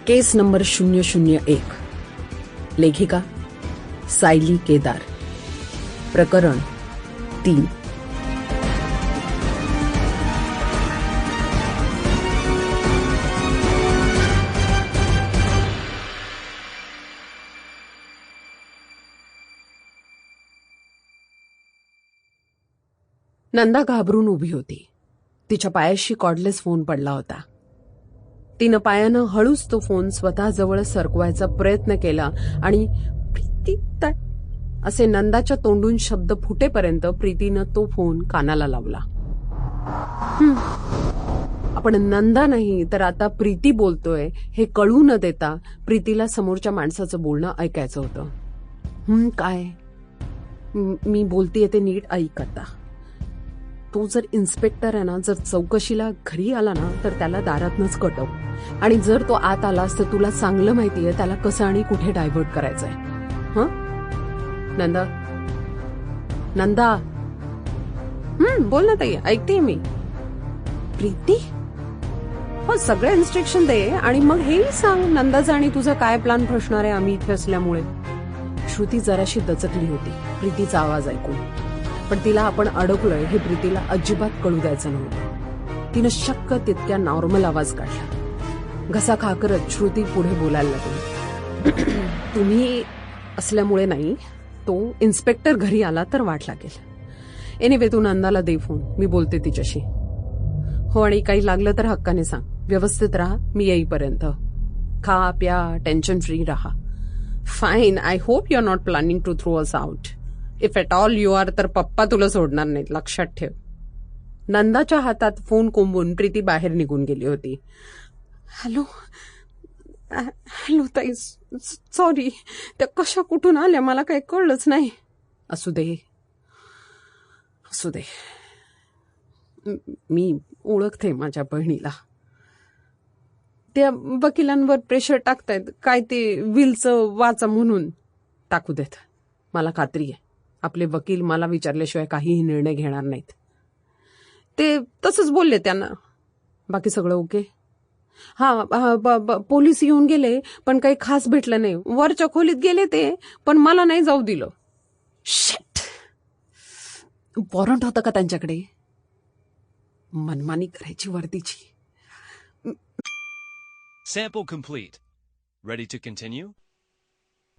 केस number 001, लेखिका सायली केदार, प्रकरण 3. नंदा घाबरून उभी होती. तिच्या पायाशी कॉर्डलेस फोन पडला होता. तिनं पायानं हळूच तो फोन स्वतःजवळ सरकवायचा प्रयत्न केला आणि प्रीती असे नंदाच्या तोंडून शब्द फुटेपर्यंत प्रीतीनं तो फोन कानाला लावला. आपण नंदा नाही तर आता प्रीती बोलतोय हे कळू न देता प्रीतीला समोरच्या माणसाचं बोलणं ऐकायचं होतं. काय मी बोलतेय ते नीट ऐक आता. तो जर इन्स्पेक्टर आहे ना, जर चौकशीला घरी आला ना तर त्याला दारातनच कटव. आणि जर तो आत आलास तर तुला चांगलं माहितीये त्याला कसं आणि कुठे डायव्हर्ट करायचंय. नंदा नंदा बोल ना ताई, ऐकते मी. प्रीती हो, सगळे इन्स्ट्रक्शन दे आणि मग हेही सांग नंदाचा आणि तुझा काय प्लॅन फसणार आहे आम्ही इथे असल्यामुळे. श्रुती जराशी दचकली होती प्रीतीचा आवाज ऐकून, पण तिला आपण अडकलोय हे प्रीतीला अजिबात कळू द्यायचं नव्हतं. तिनं शक्य तितक्या नॉर्मल आवाज काढला. घसा खाकरत श्रुती पुढे बोलायला लागली. तुम्ही असल्यामुळे नाही, तो इन्स्पेक्टर घरी आला तर वाट लागेल. एनिवे तू नंदाला दे फोन, मी बोलते तिच्याशी. हो, आणि काही लागलं तर हक्काने सांग. व्यवस्थित राहा मी येईपर्यंत. खा प्या, टेन्शन फ्री राहा. Fine. I hope you are not planning to throw us out. If at all you are, तर पप्पा तुला सोडणार नाहीत, लक्षात ठेव. नंदाच्या हातात फोन कोंबून प्रीती बाहेर निघून गेली होती. हॅलो ताई, सॉरी, त्या कशा कुठून आल्या मला काही कळलंच नाही. असू दे मी ओळखते माझ्या बहिणीला. त्या वकिलांवर प्रेशर टाकतायत, काय ते विलचं वाचा म्हणून. टाकू देत, मला खात्री आहे आपले वकील मला विचारल्याशिवाय काहीही निर्णय घेणार नाहीत. ते तसंच बोलले त्यांना. बाकी सगळं ओके? पोलीस येऊन गेले पण काही खास भेटलं नाही. वरच्या खोलीत गेले ते, पण मला नाही जाऊ दिलं. शिट, वॉरंट होतं का त्यांच्याकडे? मनमानी करायची वर्दीची. Sample complete. Ready to continue?